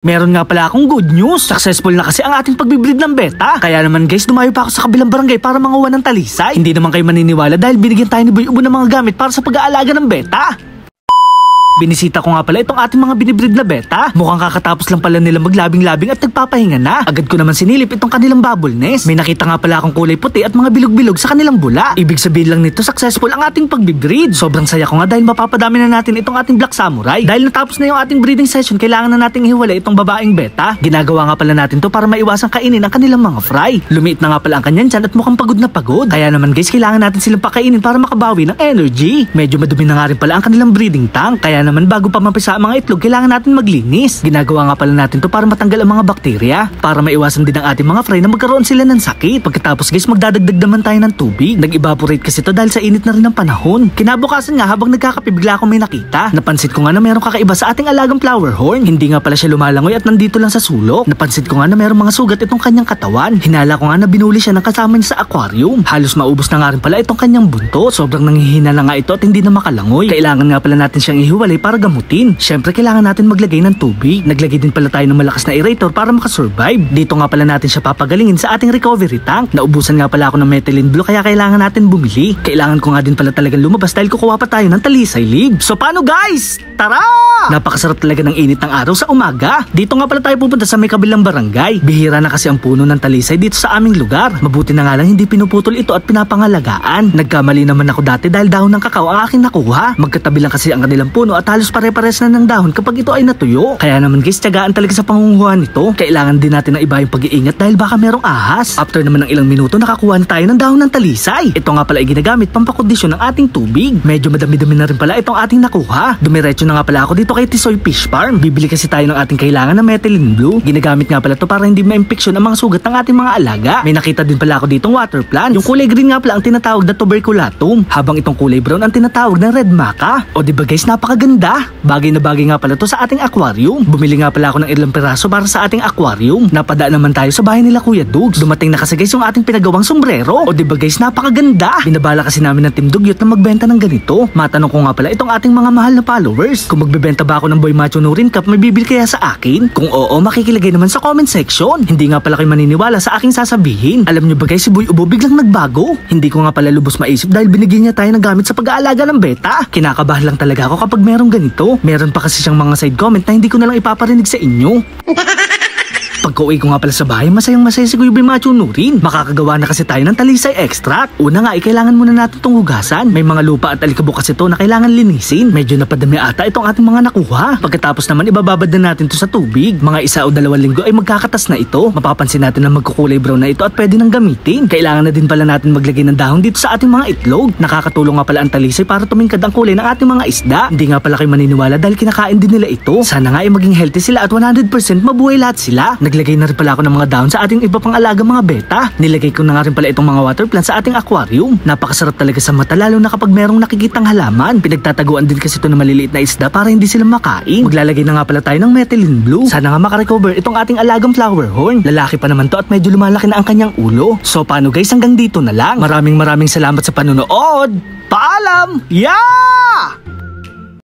Meron nga pala akong good news. Successful na kasi ang ating pagbibreed ng beta. Kaya naman guys, dumayo pa ako sa kabilang barangay para manguha ng talisay. Hindi naman kayo maniniwala dahil binigyan tayo ni Boy Ubo ng mga gamit para sa pag-aalaga ng beta. Binisita ko nga pala itong ating mga binibreed na beta. Mukhang kakatapos lang pala nila maglabing-labing at nagpapahinga na. Agad ko naman sinilip itong kanilang bubble nest. May nakita nga pala akong kulay puti at mga bilog-bilog sa kanilang bula. Ibig sabihin lang nito successful ang ating pagbibreed. Sobrang saya ko nga dahil mapapadami na natin itong ating black samurai. Dahil natapos na yung ating breeding session, kailangan na nating ihiwalay itong babaeng beta. Ginagawa nga pala natin to para maiwasang kainin ang kanilang mga fry. Lumiit na nga pala ang kanyan dyan at mukhang pagod na pagod. Kaya naman guys, kailangan natin silang pakainin para makabawi ng energy. Medyo madumi na nga rin pala ang kanilang breeding tank. Kaya naman bago pa mapisa ang mga itlog, kailangan natin maglinis. Ginagawa nga pala natin to para matanggal ang mga bakterya, para maiwasan din ang ating mga fry na magkaroon sila ng sakit. Pagkatapos guys, magdadagdag naman tayo ng tubig. Nag-evaporate kasi to dahil sa init na rin ng panahon. Kinabukasan nga habang nagkakape, bigla akong may nakita. Napansin ko nga na mayroong kakaiba sa ating alagang flower horn. Hindi nga pala siya lumalangoy at nandito lang sa sulok. Napansin ko nga na mayroong mga sugat itong kanyang katawan. Hinala ko nga na binuli siya ng kasama niya sa aquarium. Halos maubos na nga rin pala itong kanyang buntot. Sobrang nanghihina na nga ito at hindi na makalangoy. Kailangan nga pala natin siyang ihiwalay para gamutin. Siyempre kailangan natin maglagay ng tubig. Naglagay din pala tayo ng malakas na aerator para makasurvive. Dito nga pala natin siya papagalingin sa ating recovery tank. Naubusan nga pala ako ng methylene blue kaya kailangan natin bumili. Kailangan ko nga din pala talagang lumabas dahil kukuha pa tayo ng talisay leaves. So paano guys? Tara! Napakasarap talaga ng init ng araw sa umaga. Dito nga pala tayo pupunta sa may kabilang barangay. Bihira na kasi ang puno ng talisay dito sa aming lugar. Mabuti na nga lang hindi pinuputol ito at pinapangalagaan. Nagkamali naman ako dati dahil dahon ng kakao ang aking nakuha. Magkatabi lang kasi ang kanilang puno at halos pare-pares na ng dahon kapag ito ay natuyo. Kaya naman guys, tiyagaan talaga sa pangunguha nito. Kailangan din natin ng iba yung pag-iingat dahil baka merong ahas. After naman ng ilang minuto, nakakuha na tayo ng dahon ng talisay. Ito nga pala ay ginagamit pampakondisyon ng ating tubig. Medyo madami-dami na rin pala itong ating nakuha. Dumiretso na nga pala ako dito kay Tisoy Fish Farm. Bibili kasi tayo ng ating kailangan na methylene blue. Ginagamit nga pala to para hindi ma-infeksyon ang mga sugat ng ating mga alaga. May nakita din pala ako ditong water plant. Yung kulay green nga pala ang tinatawag na tuberculatum, habang itong kulay brown ang tinatawag na red maca. O diba guys, napakaganda. Bagay na bagay nga pala to sa ating aquarium. Bumili nga pala ako ng ilang piraso para sa ating aquarium. Napadaan naman tayo sa bahay nila Kuya Dugs. Dumating na kasi guys yung ating pinagawang sombrero. O diba guys, napakaganda. Binabala kasi namin ng Team Dugyot na magbenta ng ganito. Matanong ko nga pala itong ating mga mahal na followers, kung magbebenta ba ako ng Boy Macho Nurin Cup, may bibili kaya sa akin? Kung oo, makikilagay naman sa comment section. Hindi nga pala kayo maniniwala sa aking sasabihin. Alam nyo ba guys, si Boy Ubo biglang nagbago. Hindi ko nga pala lubos maisip dahil binigyan niya tayo ng gamit sa pag-aalaga ng beta. Kinakabahan lang talaga ako kapag merong ganito. Meron pa kasi siyang mga side comment na hindi ko na lang ipaparinig sa inyo. Pagka-uwi ko nga pala sa bahay, masayang-masaya si Kuya Boy Macho Nurin. Makakagawa na kasi tayo ng talisay extract. Una nga, kailangan muna natin itong hugasan. May mga lupa at alikabok kasi ito na kailangan linisin. Medyo napadami ata itong ating mga nakuha. Pagkatapos naman, ibababad na natin ito sa tubig. Mga 1 o 2 linggo ay magkakatas na ito. Mapapansin natin na magkukulay brown na ito at pwede nang gamitin. Kailangan na din pala natin maglagay ng dahon dito sa ating mga itlog. Nakakatulong nga pala ang talisay para tumingkad ang kulay ng ating mga isda. Hindi nga pala kayo maniniwala dahil kinakain din nila ito. Sana nga ay maging healthy sila at 100% mabuhay lahat sila. Naglagay na rin pala ako ng mga dahon sa ating iba pang alaga mga beta. Nilagay ko na nga rin pala itong mga water plants sa ating aquarium. Napakasarap talaga sa mata lalo na kapag merong nakikitang halaman. Pinagtataguan din kasi ito ng maliliit na isda para hindi sila makain. Maglalagay na nga pala tayo ng methylene blue. Sana nga makarecover itong ating alagang flower horn. Lalaki pa naman to at medyo lumalaki na ang kanyang ulo. So paano guys, hanggang dito na lang. Maraming salamat sa panonood. Paalam! Yeah!